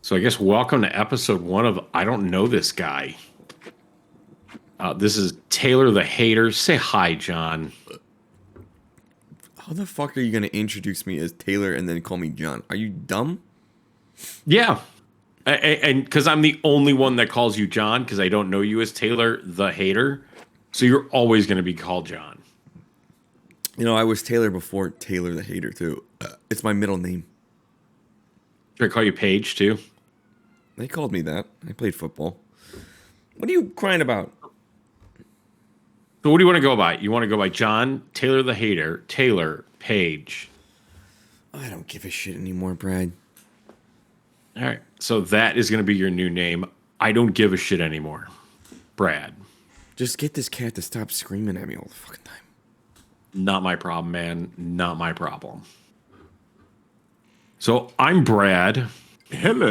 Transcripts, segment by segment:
So I guess welcome to episode 1 of I Don't Know This Guy. This is Taylor the Hater. Say hi, John. How the fuck are you going to introduce me as Taylor and then call me John? Are you dumb? Yeah. And because I'm the only one that calls you John because I don't know you as Taylor the Hater. So you're always going to be called John. You know, I was Taylor before Taylor the Hater, too. It's my middle name. Should I call you Paige, too? They called me that. I played football. What are you crying about? So what do you want to go by? You want to go by John, Taylor the Hater, Taylor, Paige. I don't give a shit anymore, Brad. All right. So that is going to be your new name. I don't give a shit anymore. Brad. Just get this cat to stop screaming at me all the fucking time. Not my problem, man. Not my problem. So I'm Brad. Hello.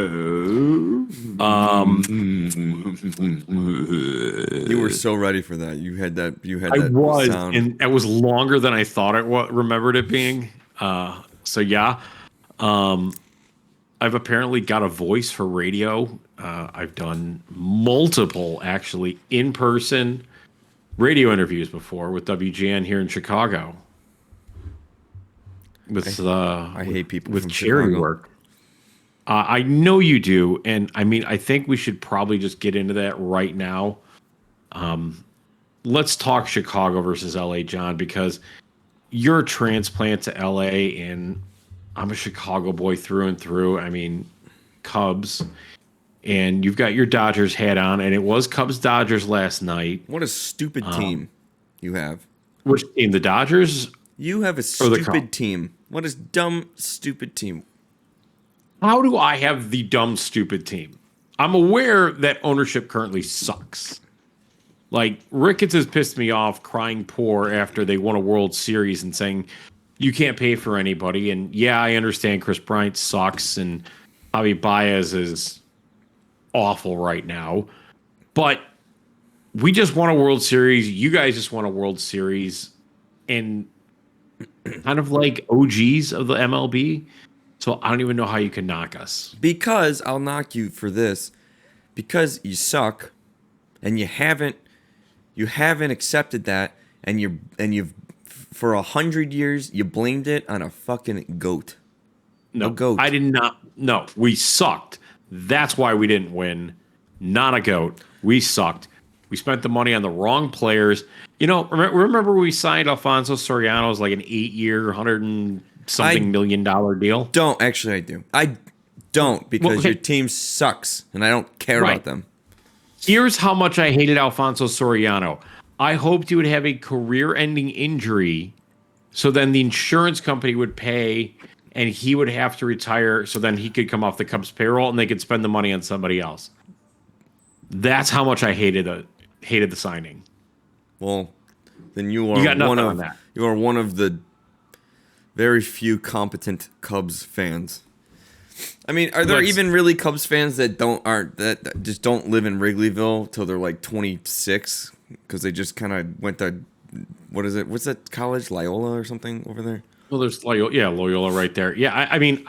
You were so ready for that. You had that. I was, sound. and it was longer than I thought remembered it being. So yeah, I've apparently got a voice for radio. I've done multiple, actually, in-person radio interviews before with WGN here in Chicago. I hate people with from charity Chicago. work. I know you do, and I mean, I think we should probably just get into that right now. Let's talk Chicago versus LA, John, because you're a transplant to LA, and I'm a Chicago boy through and through. I mean, Cubs, and you've got your Dodgers hat on, and it was Cubs-Dodgers last night. What a stupid team you have. Which team, the Dodgers? You have a stupid team. What a dumb, stupid team. How do I have the dumb, stupid team? I'm aware that ownership currently sucks. Like, Ricketts has pissed me off crying poor after they won a World Series and saying, you can't pay for anybody. And yeah, I understand Chris Bryant sucks and Javi Baez is awful right now. But we just won a World Series. You guys just won a World Series. And kind of like OGs of the MLB. So I don't even know how you can knock us. Because I'll knock you for this. Because you suck, and you haven't accepted that, and you've for 100 years you blamed it on a fucking goat. No, a goat. I did not. No, we sucked. That's why we didn't win. Not a goat. We sucked. We spent the money on the wrong players. You know, remember we signed Alfonso Soriano as like an 8-year, $100-something million deal? Don't. Actually, I do. I don't, because your team sucks, and I don't care about them. Here's how much I hated Alfonso Soriano. I hoped he would have a career-ending injury, so then the insurance company would pay, and he would have to retire, so then he could come off the Cubs payroll, and they could spend the money on somebody else. That's how much I hated the signing. Well, then you are got nothing on that. You are one of the very few competent Cubs fans. I mean, are there even really Cubs fans that that just don't live in Wrigleyville till they're like 26 because they just kind of went to what's that college, Loyola or something over there? Well, there's Loyola right there. Yeah, I mean,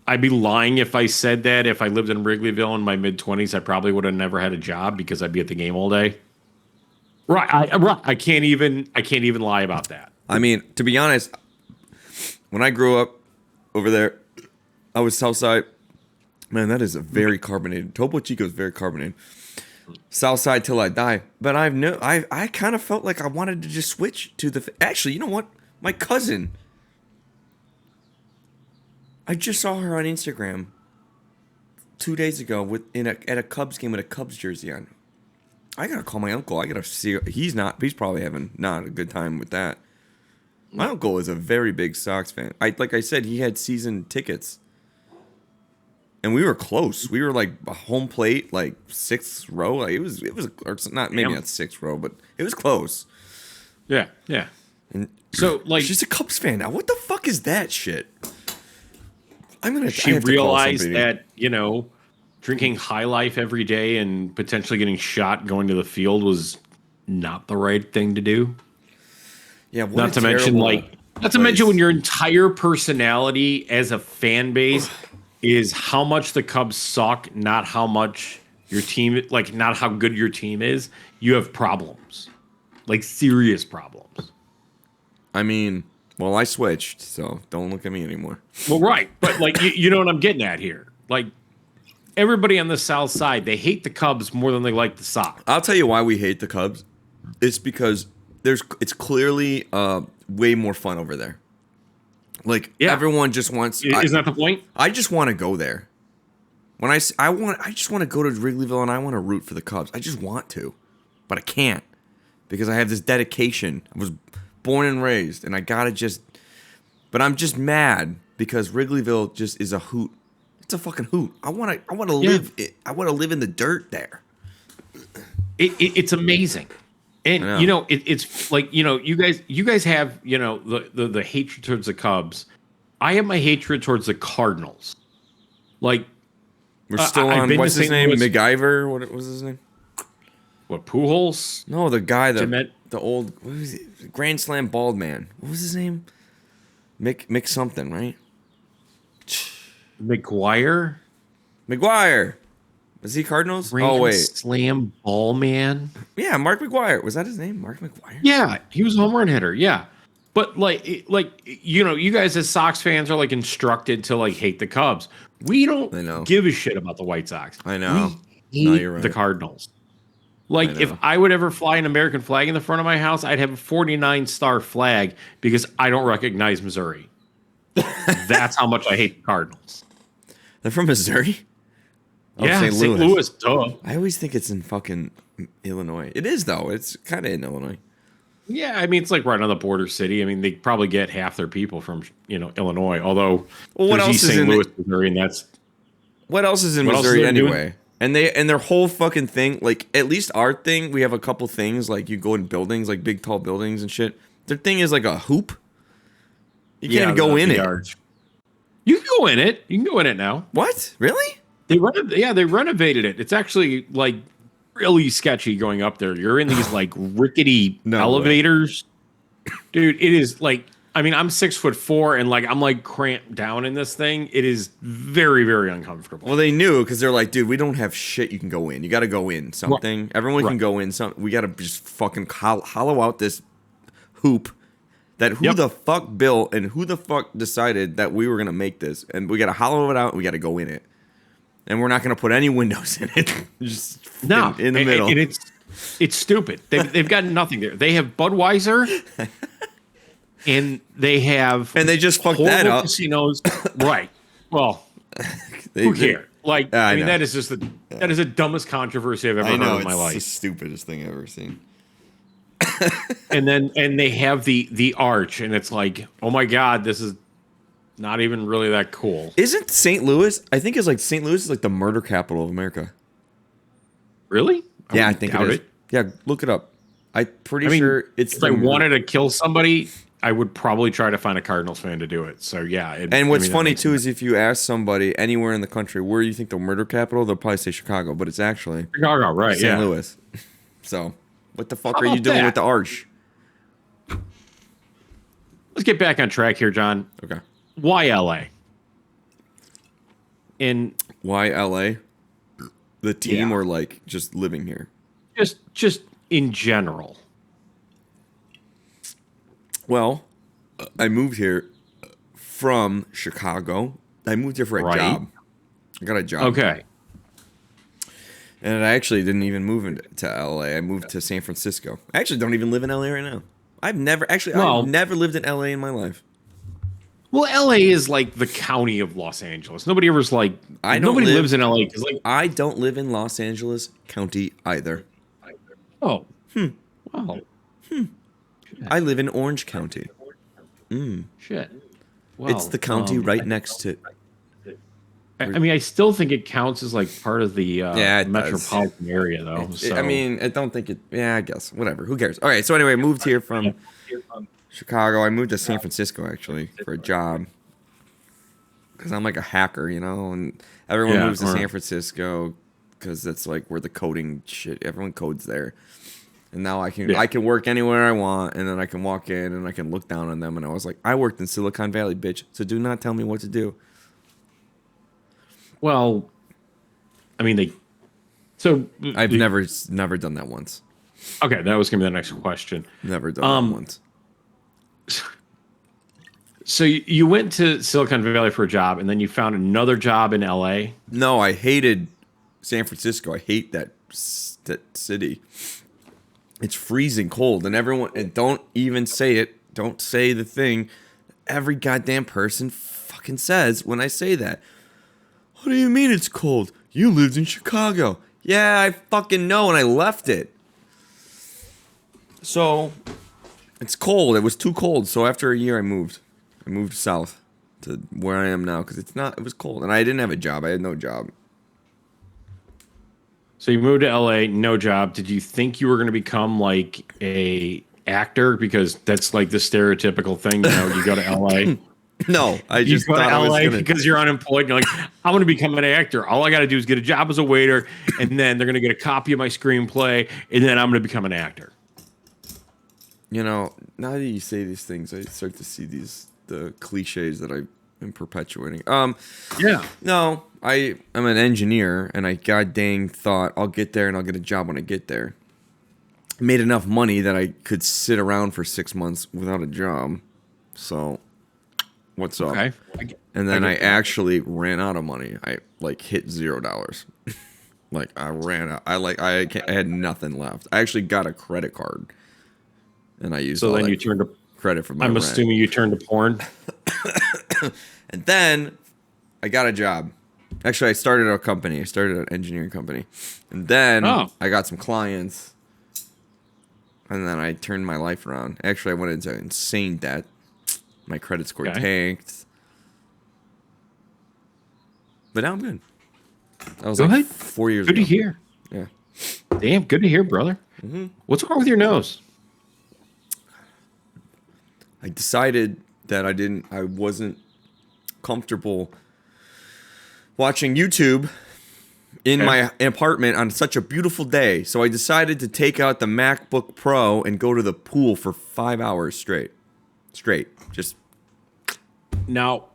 I'd be lying if I said that. If I lived in Wrigleyville in my mid-20s, I probably would have never had a job because I'd be at the game all day. Right, I can't even lie about that. I mean, to be honest, when I grew up over there, I was Southside. Man, that is a very carbonated. Topo Chico is very carbonated. Southside till I die. But I kind of felt like I wanted to just switch to the. Actually, you know what? My cousin. I just saw her on Instagram 2 days ago at a Cubs game with a Cubs jersey on. I gotta call my uncle. I gotta see. He's probably having not a good time with that. My uncle is a very big Sox fan. Like I said, he had season tickets, and we were close. We were like home plate, like 6th row. Like it was or not maybe not 6th row, but it was close. Yeah. And so like she's a Cubs fan now. What the fuck is that shit? She realized that, drinking High Life every day and potentially getting shot going to the field was not the right thing to do. Yeah, not to mention when your entire personality as a fan base is how much the Cubs suck, not how much your team, like not how good your team is. You have problems, like serious problems. I mean, well, I switched, so don't look at me anymore. Well, right, but like you know what I'm getting at here. Like everybody on the South Side, they hate the Cubs more than they like the Sox. I'll tell you why we hate the Cubs. It's because it's clearly way more fun over there. Like everyone just wants. Isn't that the point? I just want to go there. When I just want to go to Wrigleyville and I want to root for the Cubs. I just want to, but I can't because I have this dedication. I was born and raised, and I gotta just. But I'm just mad because Wrigleyville just is a hoot. It's a fucking hoot. I want to live. I want to live in the dirt there. It's amazing. And you know, it's like, you know, you guys have, you know, the hatred towards the Cubs. I have my hatred towards the Cardinals. Like we're still on what's his name? MacGyver? What was his name? What, Pujols? No, the guy the old what was it? Grand Slam bald man. What was his name? Mick something, right? McGuire? Is he Cardinals? Grand Slam ball man. Yeah, Mark McGuire. Was that his name? Mark McGuire? Yeah, he was a home run hitter. Yeah. But like you know, you guys as Sox fans are like instructed to like hate the Cubs. We don't give a shit about the White Sox. I know. We hate the Cardinals. Like if I would ever fly an American flag in the front of my house, I'd have a 49-star flag because I don't recognize Missouri. That's how much I hate the Cardinals. They're from Missouri? Oh, yeah, St. Louis, duh. I always think it's in fucking Illinois. It is, though. It's kind of in Illinois. Yeah, I mean, it's like right on the border city. I mean, they probably get half their people from, you know, Illinois. Although, what else is in St. Louis, Missouri, and that's what else is in Missouri anyway? And their whole fucking thing, like at least our thing, we have a couple things like you go in buildings, like big tall buildings and shit. Their thing is like a hoop. You can't even go in it. You can go in it. You can go in it now. What? Really? They renovated it. It's actually like really sketchy going up there. You're in these like rickety elevators. Dude, it is like, I mean, I'm 6'4" and like I'm like cramped down in this thing. It is very, very uncomfortable. Well, they knew because they're like, dude, we don't have shit you can go in. You got to go in something. Right. Everyone can go in something. We got to just fucking hollow out this hoop. That who the fuck built and who the fuck decided that we were gonna make this, and we gotta hollow it out and we gotta go in it, and we're not gonna put any windows in it. Just in the middle. And it's stupid. They've got nothing there. They have Budweiser, and they just fucked that up. Casinos, right? Well, who cares? Like, I mean, that is just that is the dumbest controversy I've ever heard in my life. It's the stupidest thing I've ever seen. and they have the arch, and it's like, oh my god, this is not even really that cool. Isn't St. Louis? I think it's like St. Louis is like the murder capital of America. Really? I think it is. Yeah, look it up. I'm pretty sure it's. If I wanted to kill somebody, I would probably try to find a Cardinals fan to do it. So yeah. And what's funny too is if you ask somebody anywhere in the country where you think the murder capital, they'll probably say Chicago, but it's actually Chicago, right? St. Louis. So. What the fuck are you doing with the arch? Let's get back on track here, John. Okay. Why LA? And why LA? The team or like just living here? Just in general. Well, I moved here from Chicago. I moved here for a job. I got a job. Okay. And I actually didn't even move to LA. I moved to San Francisco. I actually don't even live in LA right now. I've never lived in LA in my life. Well, LA is like the county of Los Angeles. Nobody ever's like nobody lives in LA because like I don't live in Los Angeles County either. Oh. Wow. I live in Orange County. Shit. Well, it's the county right next to. I mean, I still think it counts as like part of the metropolitan area, though. I mean, I don't think it. Yeah, I guess whatever. Who cares? All right. So anyway, I moved here from Chicago. I moved to San Francisco actually for a job because I'm like a hacker, you know, and everyone moves to San Francisco because that's like where the coding shit. Everyone codes there, and now I can work anywhere I want, and then I can walk in and I can look down on them. And I was like, I worked in Silicon Valley, bitch. So do not tell me what to do. Well, I mean, they. So I've never done that once. Okay, that was gonna be the next question. Never done that once. So you went to Silicon Valley for a job, and then you found another job in LA. No, I hated San Francisco. I hate that city. It's freezing cold, and everyone, and don't even say it. Don't say the thing every goddamn person fucking says when I say that. What do you mean it's cold? You lived in Chicago. Yeah, I fucking know, and I left it. So, it's cold. It was too cold. So after a year, I moved. I moved south to where I am now because it was cold, and I didn't have a job. I had no job. So you moved to LA, no job. Did you think you were going to become like a actor? Because that's like the stereotypical thing. You know, you go to LA. No, I just you go thought to I was LA gonna... because you're unemployed. And you're like, I'm going to become an actor. All I got to do is get a job as a waiter, and then they're going to get a copy of my screenplay, and then I'm going to become an actor. You know, now that you say these things, I start to see the cliches that I am perpetuating. Yeah. No, I'm an engineer, and I god dang thought I'll get there and I'll get a job when I get there. Made enough money that I could sit around for 6 months without a job. So, what's up? Okay. And then I actually ran out of money. I like hit $0. Like I ran out. I had nothing left. I actually got a credit card, and I used. So all then that you turned to. credit for my. I'm rent. assuming you turned to porn. And then I got a job. Actually, I started a company. I started an engineering company, and then I got some clients, and then I turned my life around. Actually, I went into insane debt. My credit score tanked. But now I'm good. That was like 4 years ago. Good to hear. Yeah. Damn, good to hear, brother. Mm-hmm. What's wrong with your nose? I decided that I wasn't comfortable watching YouTube in my apartment on such a beautiful day. So I decided to take out the MacBook Pro and go to the pool for 5 hours straight. Just. Now,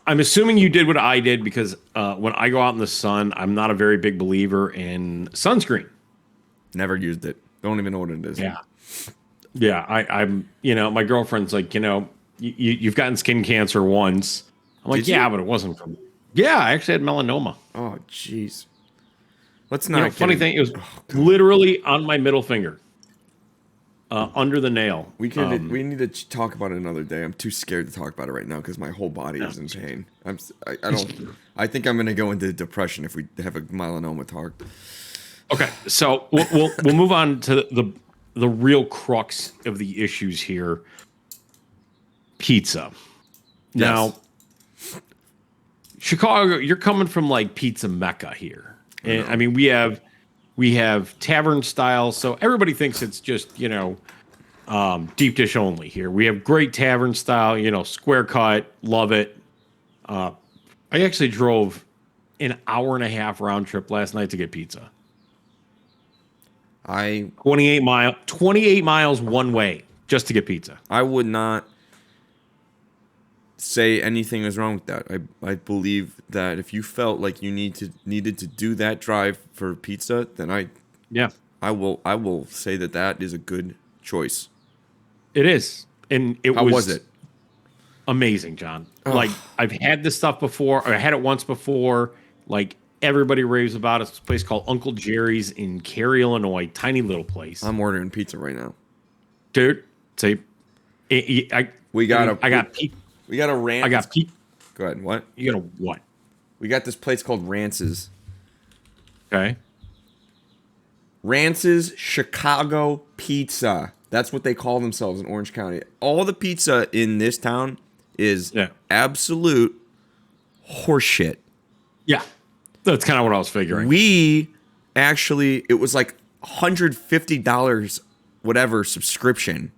I'm assuming you did what I did because when I go out in the sun, I'm not a very big believer in sunscreen. Never used it. Don't even know what it is. Yeah. Yeah, I'm, my girlfriend's like, you've gotten skin cancer once. I'm like, yeah, but it wasn't from. Yeah, I actually had melanoma. Oh, jeez. Let's not. Funny thing, it was literally on my middle finger, under the nail. We need to talk about it another day. I'm too scared to talk about it right now because my whole body is in pain. I think I'm gonna go into depression if we have a melanoma talk. Okay, so we'll move on to the real crux of the issues here. Pizza. Now, Chicago, you're coming from like pizza mecca here. And I mean, we have tavern style, so everybody thinks it's just, deep dish only here. We have great tavern style, square cut, love it. I actually drove an hour and a half round trip last night to get pizza. 28 miles one way just to get pizza. I would not say anything is wrong with that. I believe that if you felt like you needed to do that drive for pizza, then I will say that is a good choice. It is. And How was it? Amazing, John. Like, I've had this stuff before, or I had it once before. Like, everybody raves about it. It's a place called Uncle Jerry's in Cary, Illinois. Tiny little place. I'm ordering pizza right now. Dude, we got a rant. Go ahead. What? You got a what? We got this place called Rance's. Okay. Rance's Chicago Pizza. That's what they call themselves in Orange County. All the pizza in this town is absolute horseshit. Yeah. That's kind of what I was figuring. It was like $150 whatever subscription.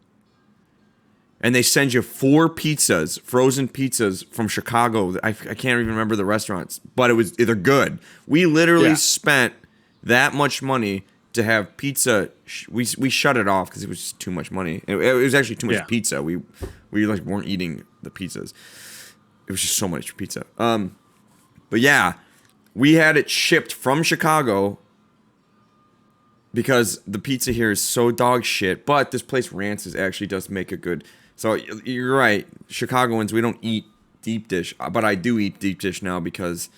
And they send you 4 pizzas, frozen pizzas from Chicago. I can't even remember the restaurants, but they're good. We literally spent that much money to have pizza. We shut it off because it was just too much money. It was actually too much pizza. We like weren't eating the pizzas. It was just so much pizza. But yeah, We had it shipped from Chicago because the pizza here is so dog shit. But this place Rance's actually does make a good. So you're right, Chicagoans, we don't eat deep dish, but I do eat deep dish now because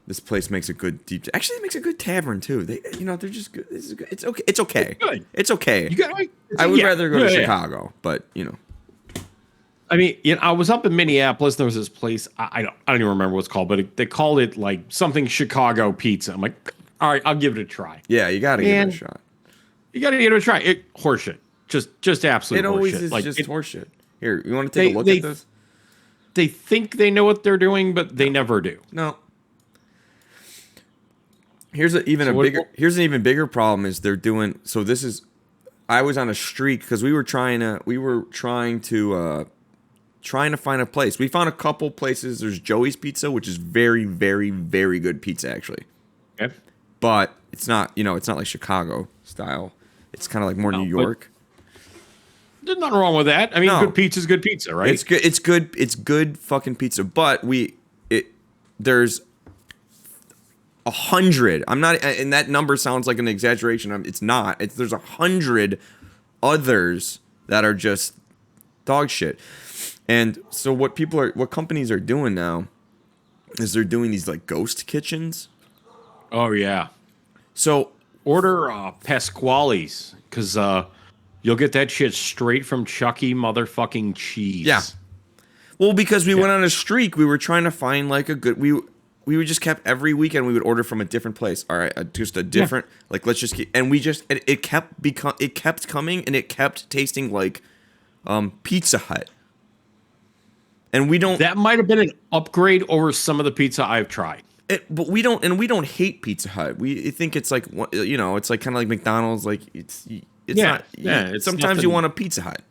this place makes a good deep. Actually, it makes a good tavern too. They're just good. It's okay. It's okay. It's okay. Good. It's okay. You got, I would rather go to Chicago, but I mean, I was up in Minneapolis. There was this place. I don't even remember what it's called, but they called it like something Chicago pizza. I'm like, all right, I'll give it a try. Yeah, you got to give it a shot. You got to give it a try. Horseshit. Just absolute horseshit. It always is just horseshit. Here, you want to take a look at this? They think they know what they're doing, but they never do. No. Here's an even bigger problem is they're doing. So this is, I was on a streak because we were trying to find a place. We found a couple places. There's Joey's Pizza, which is very, very, very good pizza actually. Okay. But it's not, it's not like Chicago style. It's kind of like more New York. There's nothing wrong with that. I mean, good pizza is good pizza, right? It's good. It's good. It's good fucking pizza. But there's 100. I'm not, and that number sounds like an exaggeration. It's not. There's 100 others that are just dog shit. And so what companies are doing now is they're doing these like ghost kitchens. Oh yeah. So order Pasquale's because you'll get that shit straight from Chucky motherfucking Cheese. Yeah. Well, because we went on a streak, we were trying to find like a good. We would just kept every weekend we would order from a different place. All right, just a different like let's just keep, and we just it kept coming and it kept tasting like Pizza Hut. And we don't. That might have been an upgrade over some of the pizza I've tried. But we don't hate Pizza Hut. We think it's like it's like kind of like McDonald's. Like it's not. It's sometimes nothing. You want a Pizza Hut.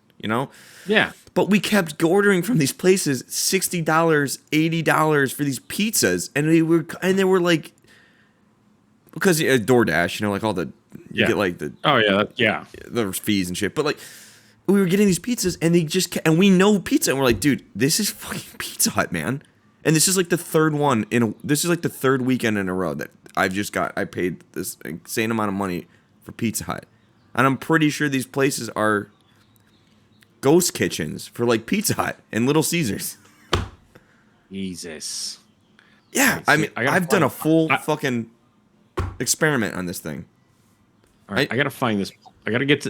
Yeah. But we kept ordering from these places $60, $80 for these pizzas, and they were like because DoorDash, like all the you get like the the fees and shit. But like we were getting these pizzas, and they just and we know pizza, and we're like, dude, this is fucking Pizza Hut, man. And this is like the third one this is like the third weekend in a row that I paid this insane amount of money for Pizza Hut, and I'm pretty sure these places are ghost kitchens for like Pizza Hut and Little Caesars. Jesus. Yeah, I mean, I've done a full fucking experiment on this thing. All right, I gotta find this. I gotta get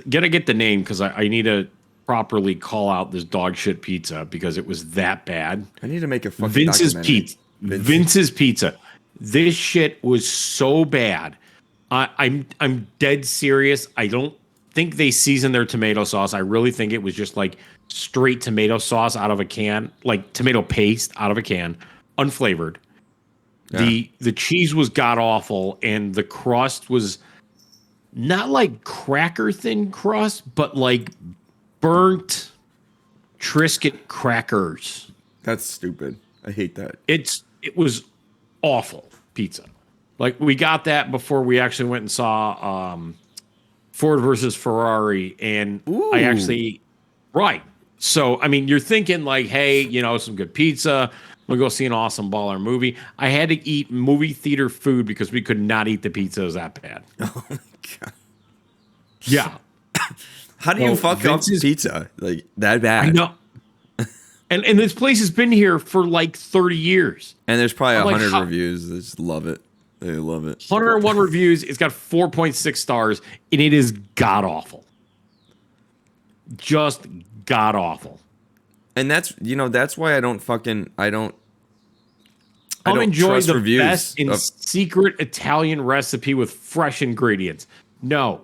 the name because I need to properly call out this dog shit pizza because it was that bad. I need to make a fucking Vince's Pizza. Vince's Pizza. This shit was so bad. I'm dead serious. I don't think they seasoned their tomato sauce. I really think it was just like straight tomato sauce out of a can, like tomato paste out of a can, unflavored. Yeah. The cheese was god awful, and the crust was not like cracker thin crust, but like burnt Triscuit crackers. That's stupid. I hate that. It was awful pizza. Like we got that before we actually went and saw Ford versus Ferrari, and Ooh. I actually right. So I mean, you're thinking like, hey, some good pizza. We'll go see an awesome baller movie. I had to eat movie theater food because we could not eat the pizza. It was that bad. Oh my god. Yeah. How do you fuck up pizza like that bad? I know. And this place has been here for like 30 years. And there's probably 100 reviews. They just love it. They love it. 101 reviews. It's got 4.6 stars, and it is god awful. Just god awful. And that's why I don't enjoy the reviews best in secret Italian recipe with fresh ingredients. No.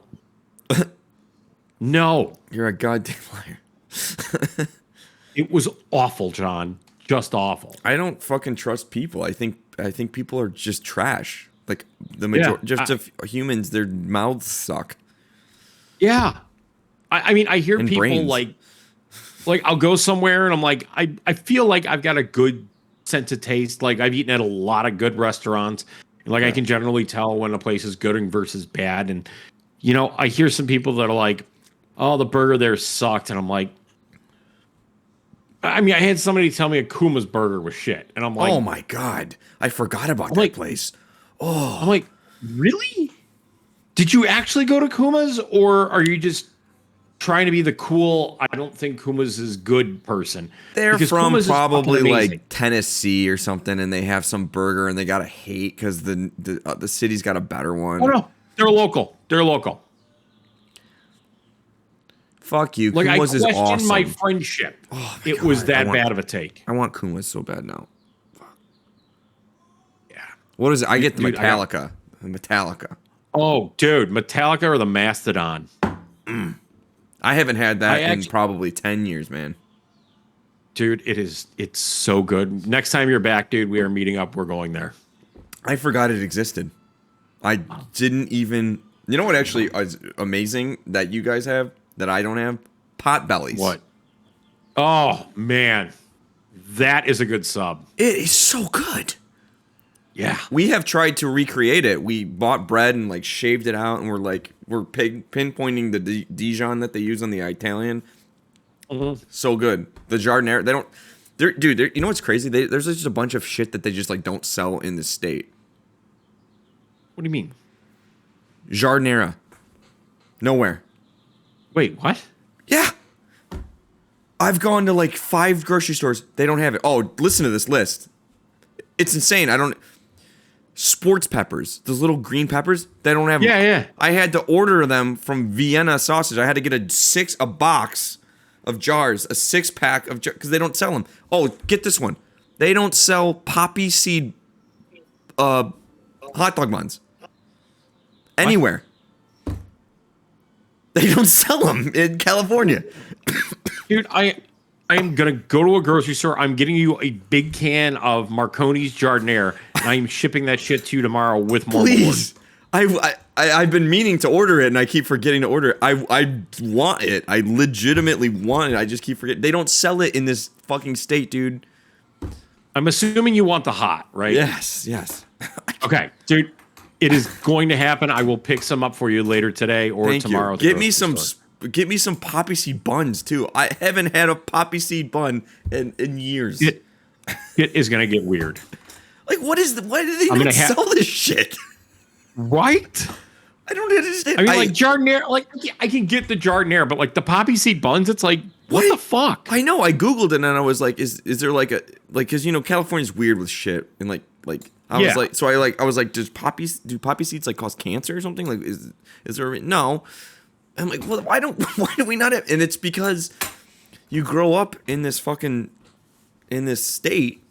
No. You're a goddamn liar. It was awful, John. Just awful. I don't fucking trust people. I think people are just trash. Like the majority, humans, their mouths suck. Yeah. I mean, I hear and people brains. like I'll go somewhere and I'm like, I feel like I've got a good sense of taste. Like I've eaten at a lot of good restaurants. And I can generally tell when a place is good versus bad. And, I hear some people that are like, oh, the burger there sucked. And I'm like, I mean, I had somebody tell me a Kuma's burger was shit, and I'm like, Oh my god, I forgot about that place. I'm like, really? Did you actually go to Kuma's, or are you just trying to be the cool, I don't think Kuma's is good person? They're Because from Kuma's is fucking probably amazing. like Tennessee or something, and they have some burger, and they gotta hate because the city's got a better one. Oh no, they're local. They're local. Fuck you. Like, Kuma's I is questioned awesome. my friendship. Oh my It was God, that bad of a take. I want Kuma's so bad now. Yeah. What is it? I get the Dude, Metallica. The Metallica. Oh, dude, Metallica or the Mastodon? I haven't had that in actually- probably 10 years, man. Dude, it's so good. Next time you're back, dude, we are meeting up. We're going there. I forgot it existed. I didn't even... You know what actually is amazing that you guys have that I don't have? Pot bellies. What? Oh, man. That is a good sub. It is so good. Yeah. We have tried to recreate it. We bought bread and like shaved it out, and we're pinpointing the Dijon that they use on the Italian. So good. The Jardinera, they don't. Dude, you know what's crazy? There's just a bunch of shit that they just like don't sell in the state. What do you mean? Jardinera, nowhere. Wait, what? Yeah. I've gone to like 5 grocery stores. They don't have it. Oh, listen to this list. It's insane. Sports peppers, those little green peppers, they don't have them. Yeah. I had to order them from Vienna Sausage. I had to get a box of jars, a 6-pack of jars, because they don't sell them. Oh, get this one. They don't sell poppy seed hot dog buns. Anywhere. They don't sell them in California. Dude, I am going to go to a grocery store. I'm getting you a big can of Marconi's Jardinere, and I'm shipping that shit to you tomorrow with more. Please. I've been meaning to order it, and I keep forgetting to order it. I want it. I legitimately want it. I just keep forgetting. They don't sell it in this fucking state, dude. I'm assuming you want the hot, right? Yes. Okay, dude. It is going to happen. I will pick some up for you later today or Thank tomorrow. you. Get me some poppy seed buns too. I haven't had a poppy seed bun in years. It is going to get weird. Like, why do they not sell this shit? Right? I don't understand. I mean, like Jardinere, like I can get the Jardinere, but like the poppy seed buns, it's like, what the fuck? I know. I Googled it and I was like, is there like a, like, cause you know, California's weird with shit. And like, I was like, do poppy seeds like cause cancer or something? Like, is there, no. I'm like, well, why do we not have, and it's because you grow up in this state,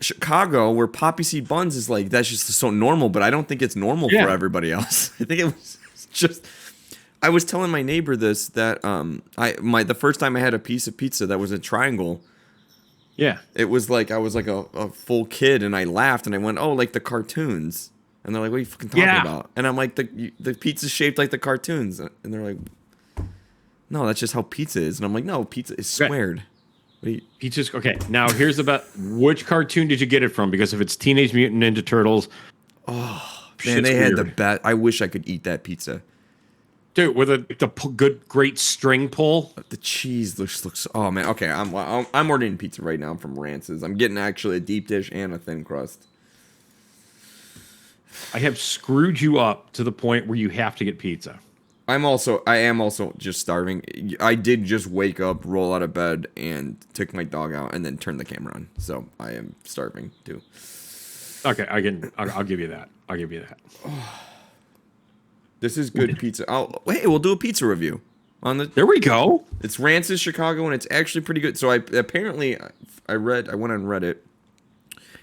Chicago, where poppy seed buns is like, that's just so normal, but I don't think it's normal for everybody else. I think it was just, I was telling my neighbor this, that the first time I had a piece of pizza that was a triangle, it was like, I was like a full kid, and I laughed, and I went, oh, like the cartoons. And they're like, what are you fucking talking about? And I'm like, the pizza's shaped like the cartoons. And they're like, no, that's just how pizza is. And I'm like, no, pizza is squared. Pizza's okay. Now here's about which cartoon did you get it from? Because if it's Teenage Mutant Ninja Turtles, man, they had the best. I wish I could eat that pizza, dude, with the great string pull. The cheese looks. Oh man, okay, I'm ordering pizza right now from Rance's. I'm getting actually a deep dish and a thin crust. I have screwed you up to the point where you have to get pizza. I am also just starving. I did just wake up, roll out of bed, and took my dog out, and then turn the camera on. So I am starving too. Okay, I'll give you that. I'll give you that. This is good pizza. Hey, we'll do a pizza review on the. There we go. It's Rance's Chicago, and it's actually pretty good. So I went on Reddit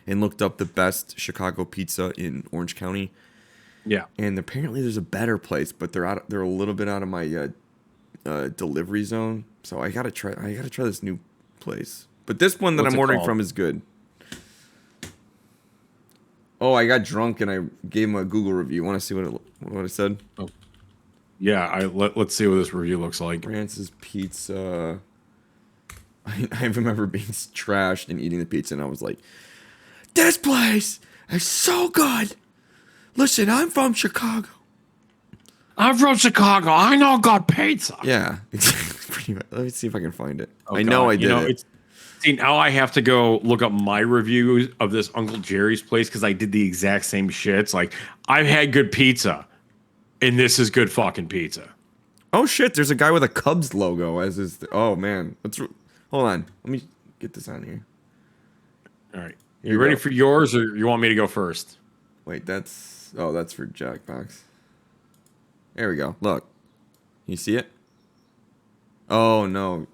and looked up the best Chicago pizza in Orange County. Yeah, and apparently there's a better place, but they're a little bit out of my delivery zone. So I gotta try this new place. But this one that I'm ordering from is good. Oh, I got drunk and I gave him a Google review. Want to see what I said? Oh, yeah. Let's see what this review looks like. France's Pizza. I remember being trashed and eating the pizza, and I was like, "This place is so good." Listen, I'm from Chicago. I know good pizza. Yeah. Let me see if I can find it. Oh, I know God. I did it. See, now I have to go look up my reviews of this Uncle Jerry's place because I did the exact same shit. It's like, I've had good pizza, and this is good fucking pizza. Oh shit! There's a guy with a Cubs logo as his. Oh man, hold on. Let me get this on here. All right. Here You we ready go. for yours, or you want me to go first? Wait, that's for Jackbox. There we go. Look, you see it? Oh no,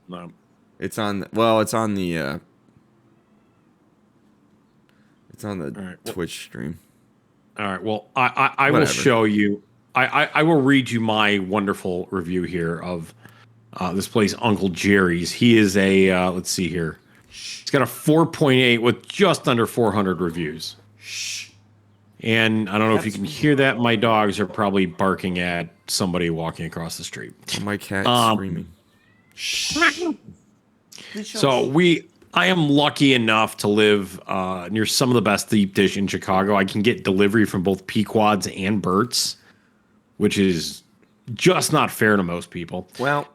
No. it's on. Well, it's on the. It's on the All right, well- Twitch stream. All right. Well, I will Whatever. show you. I will read you my wonderful review here of this place, Uncle Jerry's. He is a let's see here. He's got a 4.8 with just under 400 reviews. And I don't know if you can hear that. My dogs are probably barking at somebody walking across the street. Oh, my cat screaming. So I am lucky enough to live near some of the best deep dish in Chicago. I can get delivery from both Pequod's and Burt's, which is just not fair to most people. Well,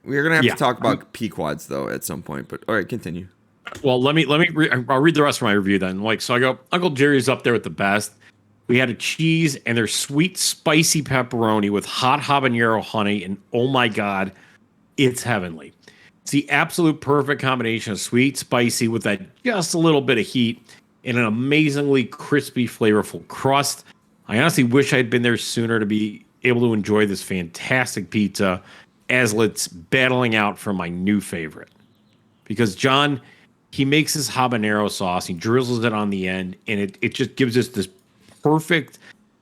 we're gonna have yeah. to talk about Pequods though at some point. But all right, continue. Well, I'll read the rest of my review then. So I go, Uncle Jerry's up there with the best. We had a cheese and their sweet, spicy pepperoni with hot habanero honey, and oh my God, it's heavenly. It's the absolute perfect combination of sweet, spicy with that just a little bit of heat and an amazingly crispy, flavorful crust. I honestly wish I'd been there sooner to be able to enjoy this fantastic pizza as it's battling out for my new favorite. Because John, he makes this habanero sauce, he drizzles it on the end, and it just gives us this perfect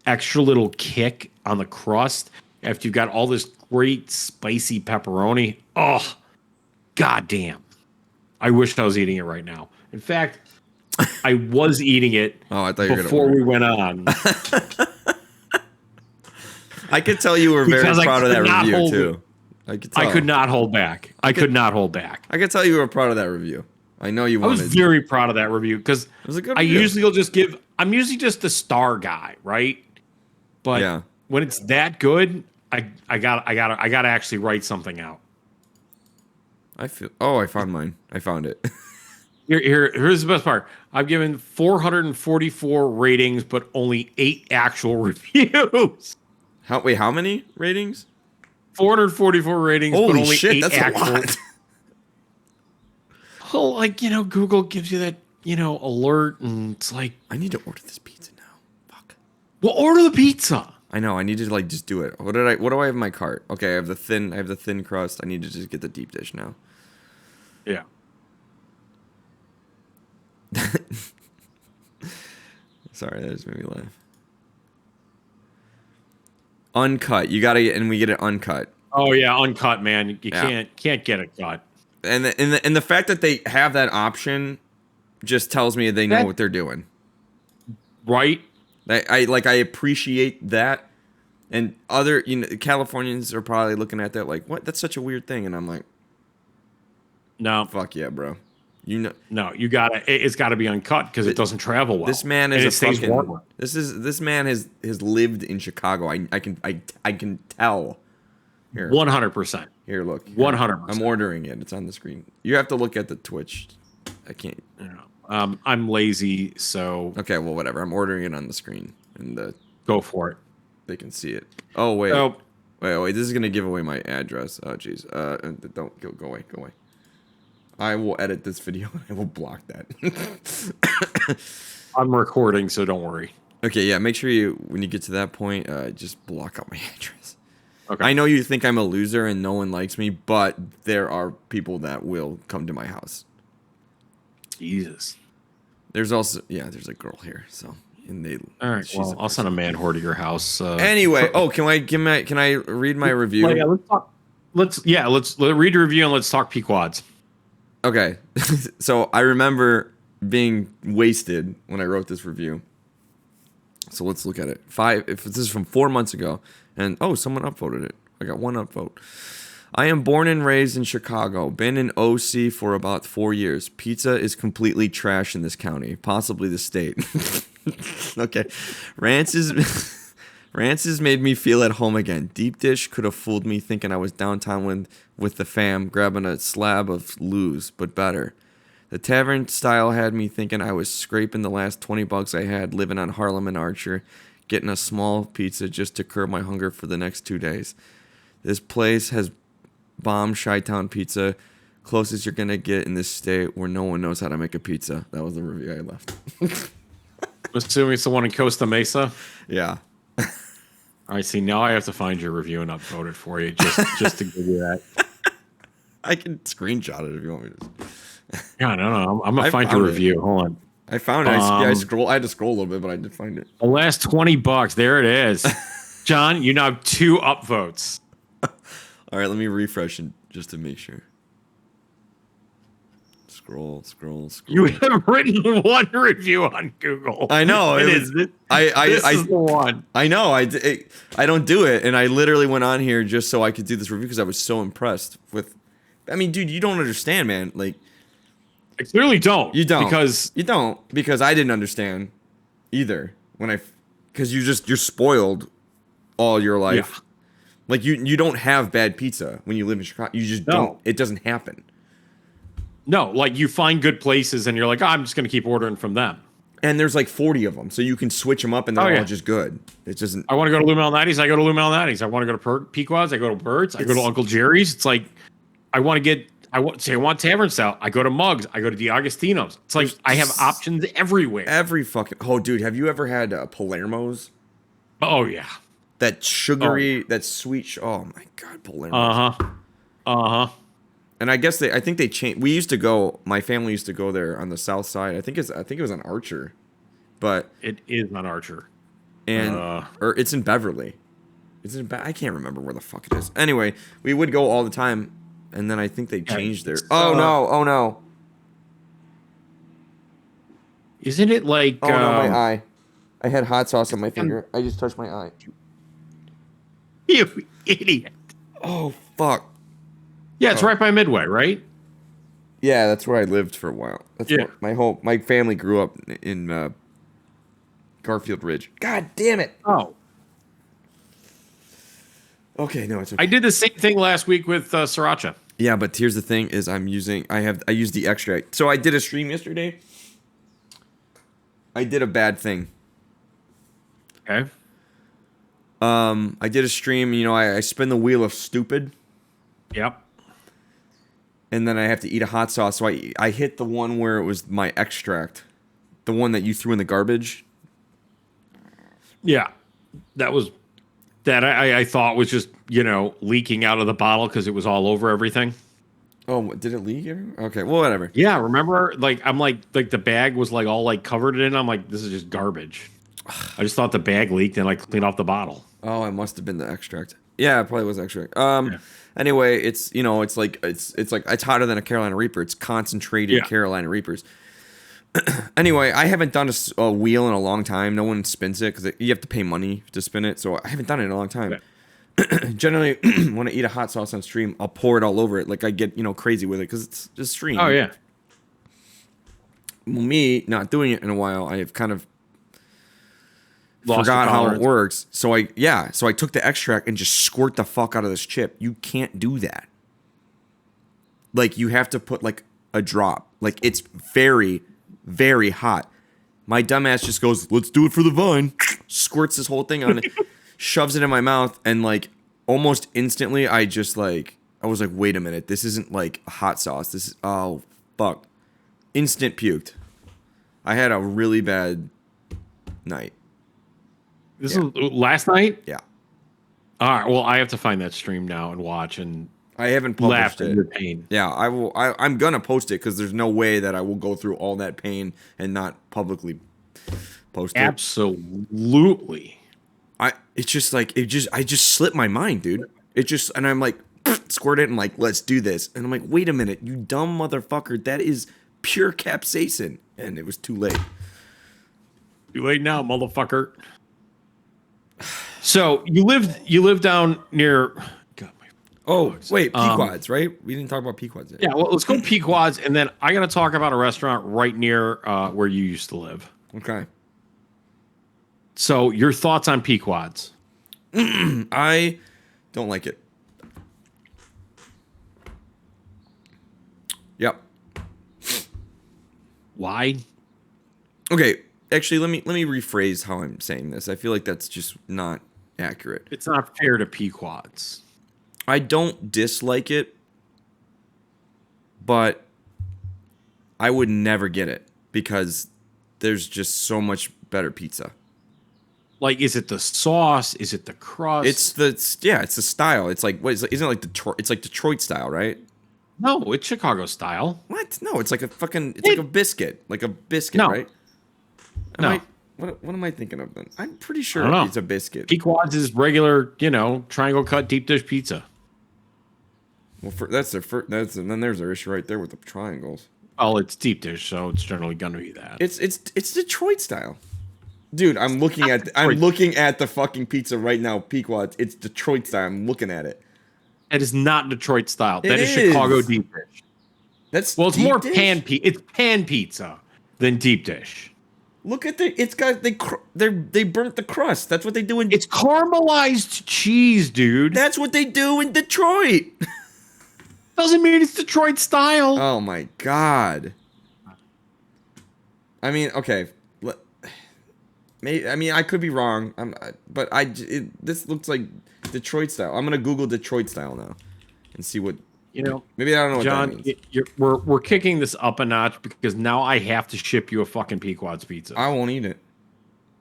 extra little kick on the crust after you've got all this great spicy pepperoni. Oh, goddamn. I wish I was eating it right now. In fact, I was eating it I thought you were before we went on. I could tell you were very Because I proud of that could not review hold too. I could tell. I could not hold back. I could not hold back. I could tell you were proud of that review. I know you I was wanted. very proud of that review because was a good I review. usually will just give. I'm usually just the star guy, right? But Yeah. when it's that good, I gotta actually write something out. I feel. Oh, I found mine. I found it. Here's the best part. I've given 444 ratings, but only 8 actual reviews. How many ratings? 444 ratings, but Holy only shit, 8 that's actual. a lot. Well, like, Google gives you that, alert, and it's like, I need to order this pizza now. Fuck. well, order the pizza. I know. I need to just do it. What do I have in my cart? Okay, I have the thin crust. I need to just get the deep dish now. Yeah. Sorry, that just made me laugh. Uncut. You gotta get, and we get it uncut. Oh yeah, uncut, man. You Yeah. can't get it cut. And the fact that they have that option just tells me they know what they're doing. Right? I appreciate that. And other Californians are probably looking at that like, what? That's such a weird thing. And I'm like, No, fuck yeah, bro. no, it's gotta be uncut because it doesn't travel well. This man And is it a stays fucking. warmer. This man has lived in Chicago. I can tell. Here, 100%. here, look. 100%. I'm ordering it. It's on the screen. You have to look at the Twitch. I can't. I'm lazy, so Okay, well, whatever. I'm ordering it on the screen, and go for it. they can see it. Oh wait, So, wait. This is gonna give away my address. Oh jeez. Don't go away. Go away. I will edit this video and I will block that. I'm recording, so don't worry. Okay, yeah. Make sure when you get to that point, just block out my address. Okay. I know you think I'm a loser and no one likes me, but there are people that will come to my house. Jesus. There's also there's a girl here, so All right. Well, I'll send a man whore to your house. Anyway, can I read my review? Well, yeah, let's talk. Let's read your review and let's talk Pequods. Okay, so I remember being wasted when I wrote this review. So let's look at it. If this is from 4 months ago, and someone upvoted it. I got one upvote. I am born and raised in Chicago. Been in OC for about 4 years. Pizza is completely trash in this county, possibly the state. Okay, Rance's Rances made me feel at home again. Deep dish could have fooled me thinking I was downtown with the fam grabbing a slab of lose, but better. The tavern style had me thinking I was scraping the last 20 bucks I had living on Harlem and Archer, getting a small pizza just to curb my hunger for the next 2 days. This place has bomb Chi-Town pizza, closest you're going to get in this state where no one knows how to make a pizza. That was the review I left. I'm assuming it's the one in Costa Mesa. Yeah. All right, see, now I have to find your review and upvote it for you just to give you that. I can screenshot it if you want me to. Yeah, no. I'm gonna find your review. Hold on. I found it. I had to scroll a little bit, but I did find it. The last 20 bucks. There it is. John, you now have 2 upvotes. All right, let me refresh it just to make sure. Scroll. You have written 1 review on Google. I know. This is the one. I know. I don't do it, and I literally went on here just so I could do this review because I was so impressed with. I mean, dude, you don't understand, man. Like, I clearly don't. you don't because I didn't understand either because you're spoiled all your life. Yeah. Like you don't have bad pizza when you live in Chicago. You just don't. It doesn't happen. No, like you find good places and you're like, oh, I'm just gonna keep ordering from them. And there's like 40 of them, so you can switch them up, and they're all just good. It doesn't. I want to go to Lou Malnati's. I go to Lou Malnati's. I want to go to Pequod's. I go to Bird's. I go to Uncle Jerry's. It's like I want tavern style. I go to Mugs. I go to DiAgostino's. It's like I have options everywhere. Every fucking. Oh, dude, have you ever had Palermo's? Oh yeah. That sugary, that sweet. Oh my god, Palermo's. And I think they changed. We used to go. My family used to go there on the south side. I think it was on Archer, but it is on Archer, or it's in Beverly. I can't remember where the fuck it is. Anyway, we would go all the time, and then I think they changed their. Oh no! Isn't it like? Oh no, my eye! I had hot sauce on my finger. I just touched my eye. You idiot! Oh fuck! Yeah, it's right by Midway, right? Yeah, that's where I lived for a while. That's where my family grew up in Garfield Ridge. God damn it! Oh. Okay, no, it's okay. I did the same thing last week with sriracha. Yeah, but here's the thing: is I use the extract. So I did a stream yesterday. I did a bad thing. Okay. I did a stream. You know, I spin the wheel of stupid. Yep. And then I have to eat a hot sauce. So I hit the one where it was my extract, the one that you threw in the garbage. Yeah, that was that I thought was just leaking out of the bottle because it was all over everything. Oh, did it leak? Okay, well, whatever. Yeah, remember? Like I'm like the bag was like all like covered in it. I'm like, this is just garbage. I just thought the bag leaked and I cleaned off the bottle. Oh, it must have been the extract. Yeah, it probably was extract. Anyway, it's it's hotter than a Carolina Reaper. It's concentrated Carolina Reapers. Anyway, I haven't done a wheel in a long time. No one spins it because you have to pay money to spin it. So I haven't done it in a long time. Yeah. Generally, when I eat a hot sauce on stream, I'll pour it all over it. Like I get crazy with it because it's just stream. Oh yeah. Well, me not doing it in a while, I have kind of forgot how it works. So I took the extract and just squirt the fuck out of this chip. You can't do that. Like you have to put like a drop. Like it's very, very hot. My dumbass just goes, "Let's do it for the vine." Squirts this whole thing on it, shoves it in my mouth, and like almost instantly, I was like, "Wait a minute, this isn't like hot sauce. This is oh fuck." Instant puked. I had a really bad night. This is last night? Yeah. All right. Well, I have to find that stream now and watch and I haven't published it. Your pain. Yeah, I will. I'm gonna post it because there's no way that I will go through all that pain and not publicly post it. Absolutely. I just slipped my mind, dude. And I'm like, squirt it and like, let's do this. And I'm like, wait a minute, you dumb motherfucker. That is pure capsaicin. And it was too late. Too late now, motherfucker. So you live down near. God, wait, Pequod's, right? We didn't talk about Pequod's yet. Yeah, well, let's go Pequod's, and then I got to talk about a restaurant right near where you used to live. Okay. So your thoughts on Pequod's? I don't like it. Yep. Why? Okay, actually, let me rephrase how I'm saying this. I feel like that's just not accurate. It's not fair to Pequods. I don't dislike it, but I would never get it because there's just so much better pizza. Like, is it the sauce? Is it the crust? It's the style. It's like isn't it like Detroit? It's like Detroit style, right? No, it's Chicago style. What? No, it's like a fucking. It's like a biscuit, No. right? No. What am I thinking of then? I'm pretty I sure don't know. it's a biscuit. Pequods is regular, triangle cut deep dish pizza. Well, and then there's our issue right there with the triangles. Well, it's deep dish, so it's generally gonna be that. It's Detroit style. Dude, I'm looking at the fucking pizza right now, Pequods. It's Detroit style. I'm looking at it. It is not Detroit style. That is is. Chicago deep dish. It's It's more dish? it's pan pizza than deep dish. Look at it's got they burnt the crust. That's what they do in. It's caramelized cheese, dude. That's what they do in Detroit. Doesn't mean it's Detroit style. Oh my god. I mean, okay. Maybe I could be wrong. But this looks like Detroit style. I'm gonna Google Detroit style now, and see what. Maybe I don't know what John, that means. we're kicking this up a notch because now I have to ship you a fucking Pequod's pizza. I won't eat it.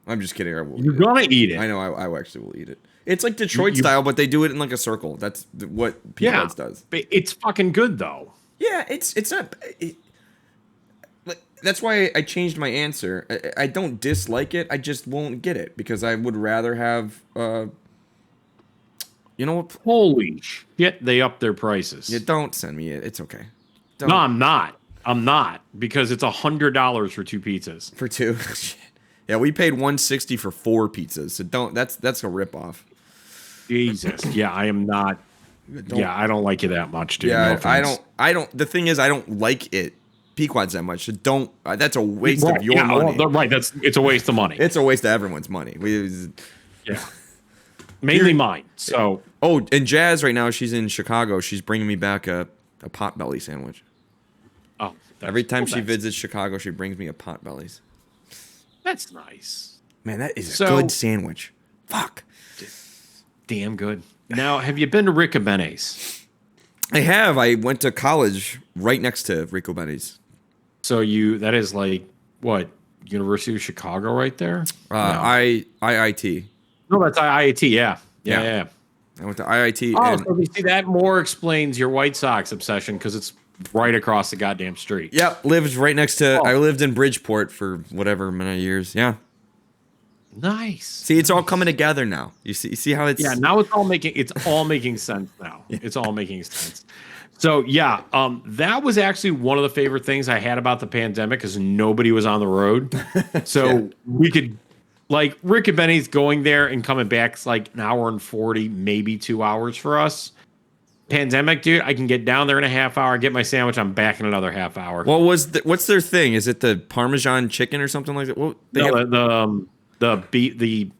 I'm just kidding. I will. You're gonna eat it. I know. I actually will eat it. It's like Detroit style, but they do it in like a circle. That's what Pequod's does. But it's fucking good though. Yeah, it's not. That's why I changed my answer. I don't dislike it. I just won't get it because I would rather have. You know what? Holy shit! They upped their prices. Yeah, don't send me it. It's okay. Don't. No, I'm not. I'm not because it's $100 for 2 pizzas. For 2. Shit. Yeah, we paid $160 for 4 pizzas. So don't. That's a ripoff. Jesus. Yeah, I am not. Yeah, I don't like you that much, dude. Yeah, No I don't. The thing is, I don't like it. Pequods that much. So don't. That's a waste of your money. Well, right. It's a waste of money. It's a waste of everyone's money. Yeah. Mainly mine. So. Oh, and Jazz right now, she's in Chicago. She's bringing me back a Potbelly sandwich. Oh. Every time she visits Chicago, she brings me a Potbelly's. That's nice. Man, that is a good sandwich. Fuck. Damn good. Now, have you been to Ricobene's? I have. I went to college right next to Ricobene's. So that is like what? University of Chicago, right there. No. IIT. No, that's IIT. Yeah. I went to IIT. Oh, so you see that more explains your White Sox obsession because it's right across the goddamn street. Yep, lives right next to. I lived in Bridgeport for whatever many years. Yeah. Nice. See, it's all coming together now. You see how it's. Yeah, now it's all making sense now. Yeah. It's all making sense. So yeah, that was actually one of the favorite things I had about the pandemic because nobody was on the road. So we could, like, Rick and Benny's going there and coming back is like an hour and 40, maybe 2 hours for us. Pandemic, dude, I can get down there in a half hour, get my sandwich, I'm back in another half hour. What's their thing? Is it the Parmesan chicken or something like that? Well, the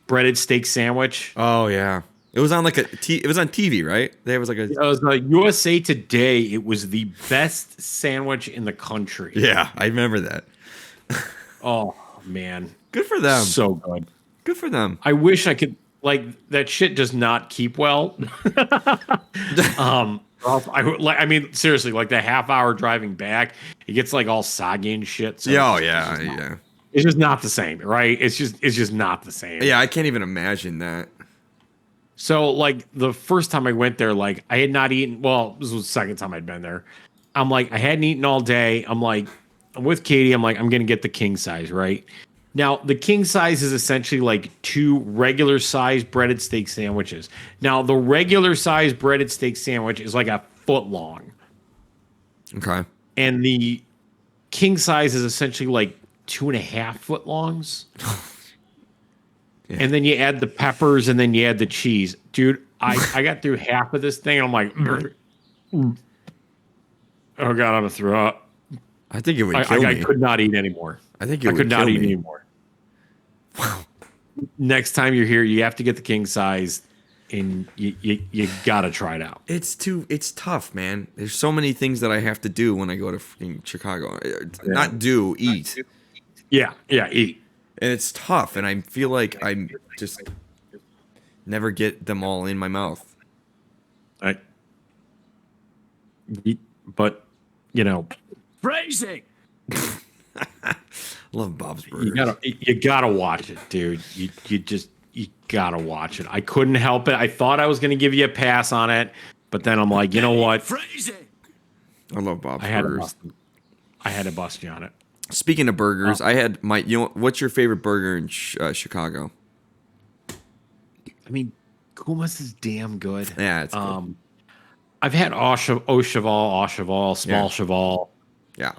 breaded steak sandwich. Oh yeah. It was on it was on TV, right? There was it was like USA Today. It was the best sandwich in the country. Yeah, I remember that. Oh man, good for them. So good. Good for them. I wish I could. Like, that shit does not keep well. I mean, seriously, like the half hour driving back, it gets like all soggy and shit. So yeah. It's just not the same, right? It's just not the same. Yeah, I can't even imagine that. So, like, the first time I went there, like, I had not eaten. Well, this was the second time I'd been there. I'm like, I hadn't eaten all day. I'm with Katie. I'm like, I'm going to get the king size, right? Now, the king size is essentially like 2 regular size breaded steak sandwiches. Now, the regular size breaded steak sandwich is like a foot long. Okay. And the king size is essentially like 2.5 foot longs. Yeah. And then you add the peppers and then you add the cheese. Dude, I got through half of this thing and I'm like, oh God, I'm going to throw up. I think it would kill me. I could not eat anymore. I think it would could not kill eat me. anymore. Wow. next time you're here, you have to get the king size, and you gotta try it out. It's tough, man. There's so many things that I have to do when I go to freaking Chicago. Yeah. Eat. Yeah, eat. And it's tough, and I feel like I just never get them all in my mouth. But phrasing. Love Bob's Burgers. You gotta watch it, dude. You gotta watch it. I couldn't help it. I thought I was gonna give you a pass on it, but then I'm like, you know what? Phrasing. I love Bob's I Burgers. had to bust you on it. Speaking of burgers, I had my. What's your favorite burger in Chicago? I mean, Kuma's is damn good. Yeah, it's good. I've had Au Cheval, Small Cheval. Yeah.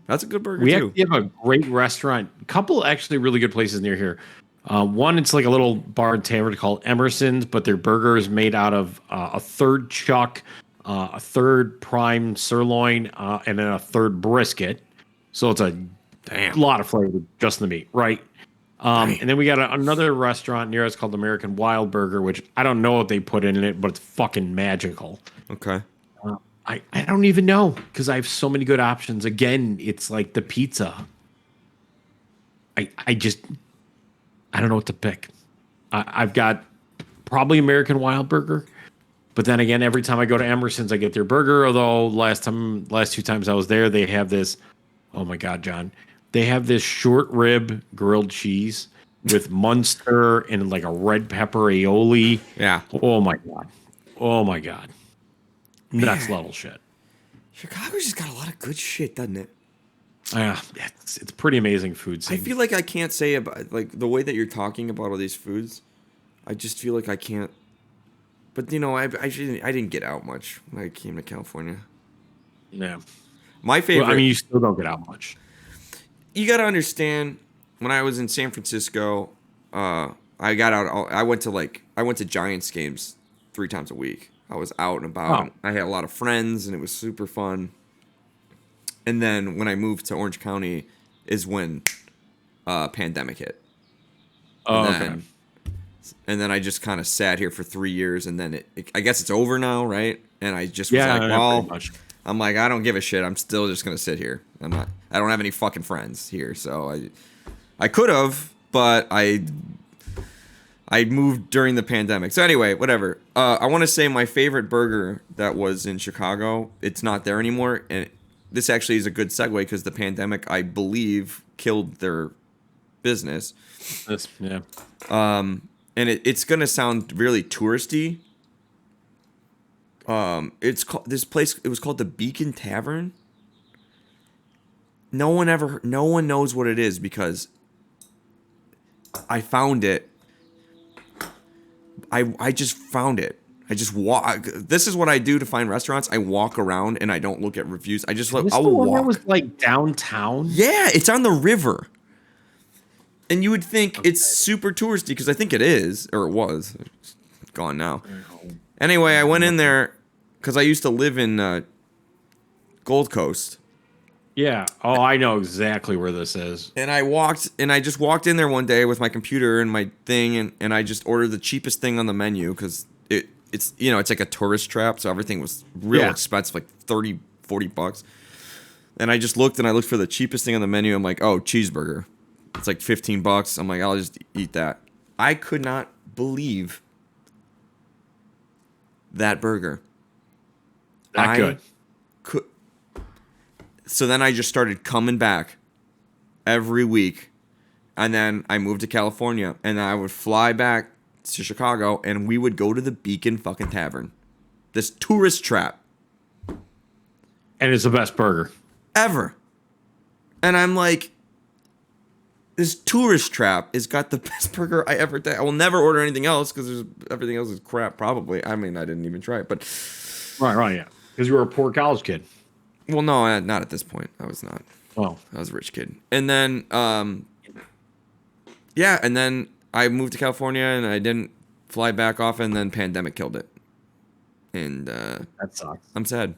That's a good burger We too. actually have a great restaurant. A couple actually really good places near here. One, it's like a little bar and tavern called Emerson's, but their burger is made out of a third chuck, a third prime sirloin, and then a third brisket. So it's a lot of flavor just in the meat, right? And then we got another restaurant near us called American Wild Burger, which I don't know what they put in it, but it's fucking magical. Okay. I don't even know because I have so many good options. Again, it's like the pizza. I don't know what to pick. I've got probably American Wild Burger, but then again, every time I go to Emerson's, I get their burger. Although last 2 times I was there, they have this. Oh my God, John! They have this short rib grilled cheese with Munster and like a red pepper aioli. Yeah. Oh my God! Oh my God! Nuts level shit. Chicago's just got a lot of good shit, doesn't it? Yeah, it's pretty amazing food scene. I feel like I can't say about like the way that you're talking about all these foods. I just feel like I can't. But I didn't get out much when I came to California. Yeah. My favorite. Well, I mean, you still don't get out much. You got to understand. When I was in San Francisco, I got out. I went to Giants games 3 times a week. I was out and about. Oh. I had a lot of friends, and it was super fun. And then when I moved to Orange County, is when pandemic hit. Oh, And then I just kind of sat here for 3 years, and then I guess it's over now, right? And I just was like, well, I'm like, I don't give a shit. I'm still just gonna sit here. I don't have any fucking friends here, so I could have, but I moved during the pandemic. So anyway, whatever. I want to say my favorite burger that was in Chicago. It's not there anymore, and this actually is a good segue because the pandemic, I believe, killed their business. Yeah. And it's gonna sound really touristy. It's called this place. It was called the Beacon Tavern. No one knows what it is because I found it. I just found it. I just walk. This is what I do to find restaurants. I walk around and I don't look at reviews. I just I'll walk. That was like downtown. Yeah, it's on the river. And you would think it's super touristy because I think it is, or it was. It's gone now. Anyway, I went in there because I used to live in Gold Coast. Yeah. Oh, I know exactly where this is. And I just walked in there one day with my computer and my thing, and I just ordered the cheapest thing on the menu because it's it's like a tourist trap, so everything was real expensive, like $30, $40. And I just looked for the cheapest thing on the menu. I'm like, oh, cheeseburger. It's like $15. I'm like, I'll just eat that. I could not believe that burger. That good. So then I just started coming back every week. And then I moved to California. And then I would fly back to Chicago. And we would go to the Beacon fucking Tavern. This tourist trap. And it's the best burger. Ever. And I'm like, this tourist trap has got the best burger I ever did. I will never order anything else because everything else is crap, probably. I mean, I didn't even try it, but... Right, yeah. Because you were a poor college kid. Well, no, not at this point. I was not. Well, I was a rich kid. And then, and then I moved to California and I didn't fly back off, and then pandemic killed it. And that sucks. I'm sad.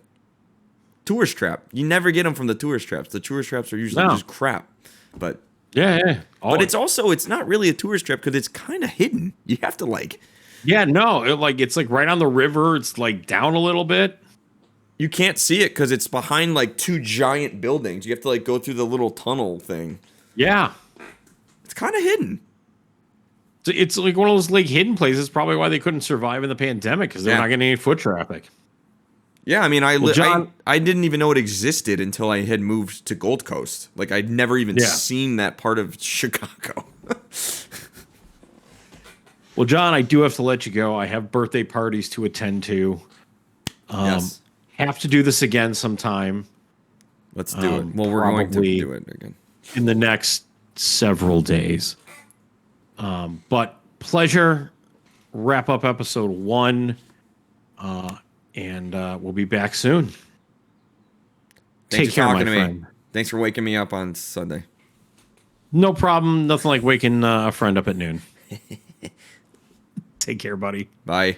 Tourist trap. You never get them from the tourist traps. The tourist traps are usually just crap. But Yeah. But it's not really a tourist trip because it's kind of hidden. You have to like. Yeah, no, it's like right on the river. It's like down a little bit. You can't see it because it's behind like two giant buildings. You have to like go through the little tunnel thing. Yeah. It's kind of hidden. So it's like one of those like hidden places. Probably why they couldn't survive in the pandemic because they're not getting any foot traffic. Yeah, I mean, John, I didn't even know it existed until I had moved to Gold Coast. Like I'd never even seen that part of Chicago. Well, John, I do have to let you go. I have birthday parties to attend to. Yes. Have to do this again sometime. Let's do it. Well, we're going to do it again in the next several days. But pleasure. Wrap up episode 1. And we'll be back soon. Take care, my friend. Thanks for waking me up on Sunday. No problem. Nothing like waking a friend up at noon. Take care, buddy. Bye.